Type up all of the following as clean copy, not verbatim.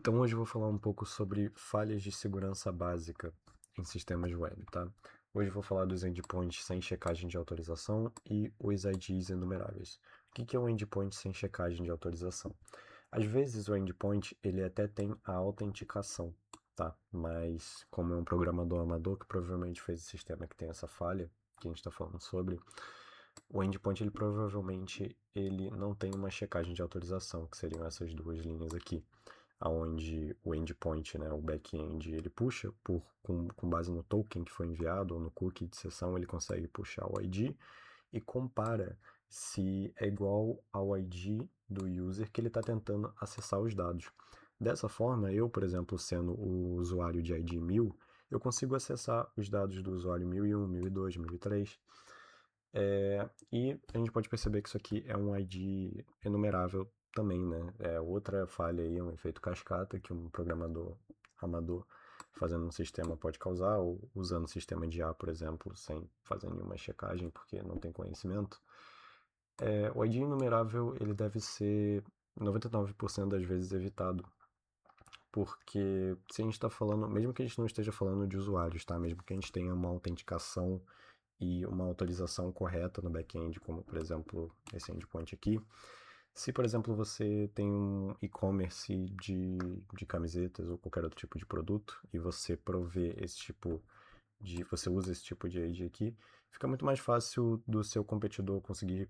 Então hoje eu vou falar um pouco sobre falhas de segurança básica em sistemas web, tá? Hoje eu vou falar dos endpoints sem checagem de autorização e os IDs enumeráveis. O que é um endpoint sem checagem de autorização? Às vezes o endpoint ele até tem a autenticação, tá? Mas como é um programador amador que provavelmente fez o sistema que tem essa falha, que a gente está falando sobre, o endpoint ele provavelmente ele não tem uma checagem de autorização, que seriam essas duas linhas aqui aonde o endpoint, né, o back-end, ele puxa com base no token que foi enviado ou no cookie de sessão, ele consegue puxar o ID e compara se é igual ao ID do user que ele está tentando acessar os dados. Dessa forma, eu, por exemplo, sendo o usuário de ID 1000, eu consigo acessar os dados do usuário 1001, 1002, 1003. E a gente pode perceber que isso aqui é um ID enumerável também, né? É outra falha aí, um efeito cascata que um programador amador fazendo um sistema pode causar, ou usando um sistema de IA, por exemplo, sem fazer nenhuma checagem porque não tem conhecimento. O ID enumerável ele deve ser 99% das vezes evitado, porque se a gente está falando, mesmo que a gente não esteja falando de usuários, tá? Mesmo que a gente tenha uma autenticação e uma autorização correta no back-end, como por exemplo esse endpoint aqui. Se, por exemplo, você tem um e-commerce de camisetas ou qualquer outro tipo de produto e você provê esse tipo você usa esse tipo de ID aqui, fica muito mais fácil do seu competidor conseguir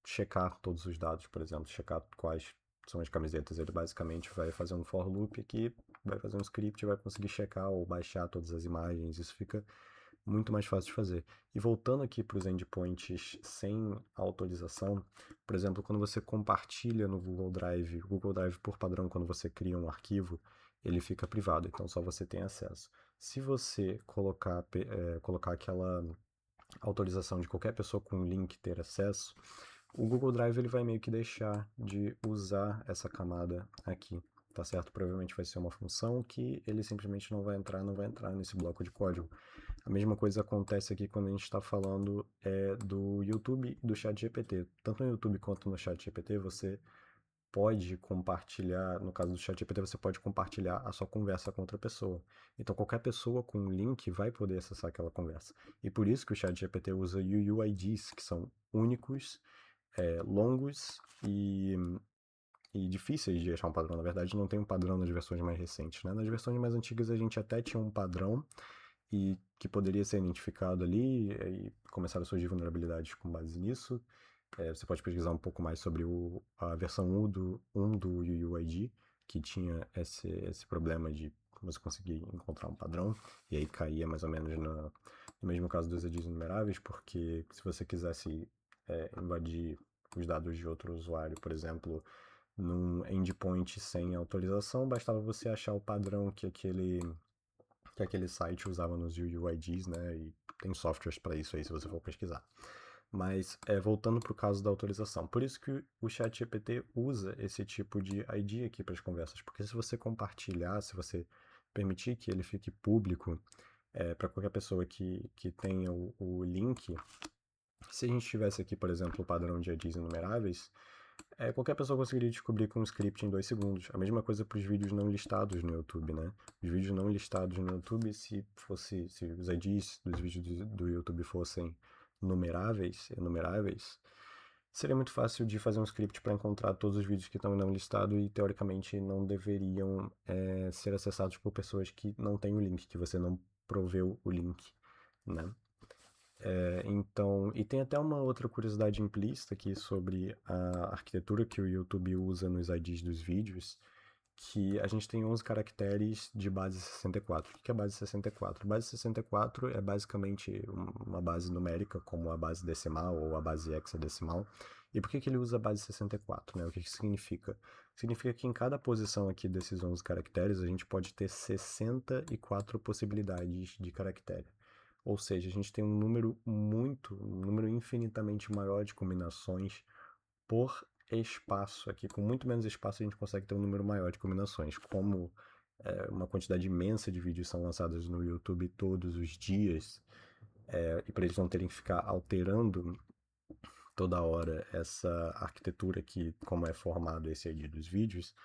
checar todos os dados, por exemplo, checar quais são as camisetas. Ele basicamente vai fazer um for loop aqui, vai fazer um script, vai conseguir checar ou baixar todas as imagens. Isso fica muito mais fácil de fazer. E voltando aqui para os endpoints sem autorização, por exemplo, quando você compartilha no Google Drive, o Google Drive por padrão, quando você cria um arquivo, ele fica privado, então só você tem acesso. Se você colocar aquela autorização de qualquer pessoa com link ter acesso, o Google Drive ele vai meio que deixar de usar essa camada aqui, tá certo? Provavelmente vai ser uma função que ele simplesmente não vai entrar nesse bloco de código. A mesma coisa acontece aqui quando a gente está falando do YouTube e do ChatGPT. Tanto no YouTube quanto no ChatGPT, você pode compartilhar, no caso do ChatGPT, você pode compartilhar a sua conversa com outra pessoa. Então, qualquer pessoa com um link vai poder acessar aquela conversa. E por isso que o ChatGPT usa UUIDs, que são únicos, longos e difíceis de achar um padrão. Na verdade, não tem um padrão nas versões mais recentes, né? Nas versões mais antigas, a gente até tinha um padrão e que poderia ser identificado ali, e começaram a surgir vulnerabilidades com base nisso. Você pode pesquisar um pouco mais sobre a versão 1 do UUID, que tinha esse problema de você conseguir encontrar um padrão, e aí caía mais ou menos no mesmo caso dos IDs numeráveis, porque se você quisesse invadir os dados de outro usuário, por exemplo, num endpoint sem autorização, bastava você achar o padrão que aquele site usava nos UUIDs, né? E tem softwares para isso aí se você for pesquisar. Mas voltando para o caso da autorização, por isso que o ChatGPT usa esse tipo de ID aqui para as conversas, porque se você compartilhar, se você permitir que ele fique público para qualquer pessoa que tenha o link, se a gente tivesse aqui, por exemplo, o padrão de IDs enumeráveis, qualquer pessoa conseguiria descobrir com um script em 2 segundos. A mesma coisa para os vídeos não listados no YouTube, né? Os vídeos não listados no YouTube, se os IDs dos vídeos do YouTube fossem enumeráveis, seria muito fácil de fazer um script para encontrar todos os vídeos que estão não listados e teoricamente não deveriam ser acessados por pessoas que não têm o link, que você não proveu o link, né? Então, e tem até uma outra curiosidade implícita aqui sobre a arquitetura que o YouTube usa nos IDs dos vídeos, que a gente tem 11 caracteres de base 64. O que é base 64? Base 64 é basicamente uma base numérica, como a base decimal ou a base hexadecimal. E por que ele usa a base 64, né? O que significa? Significa que em cada posição aqui desses 11 caracteres, a gente pode ter 64 possibilidades de caractere. Ou seja, a gente tem um número infinitamente maior de combinações por espaço aqui. Com muito menos espaço, a gente consegue ter um número maior de combinações. Como uma quantidade imensa de vídeos são lançados no YouTube todos os dias, e para eles não terem que ficar alterando toda hora essa arquitetura aqui, como é formado esse ID dos vídeos,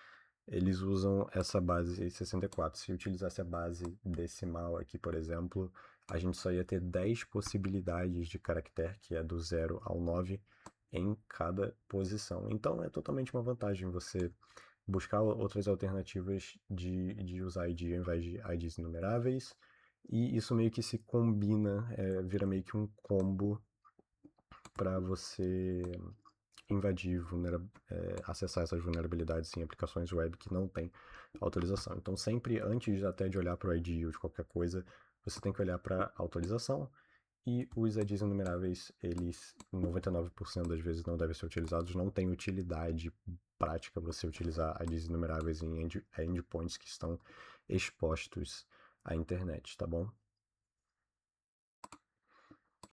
eles usam essa base 64. Se utilizasse a base decimal aqui, por exemplo, a gente só ia ter 10 possibilidades de caractere, que é do 0 ao 9, em cada posição. Então é totalmente uma vantagem você buscar outras alternativas de usar ID ao invés de IDs numeráveis. E isso meio que se combina, vira meio que um combo para você invadir, acessar essas vulnerabilidades em aplicações web que não tem autorização. Então, sempre antes até de olhar para o ID ou de qualquer coisa, você tem que olhar para a autorização. E os IDs enumeráveis, eles 99% das vezes não devem ser utilizados, não tem utilidade prática você utilizar IDs enumeráveis em endpoints que estão expostos à internet, tá bom?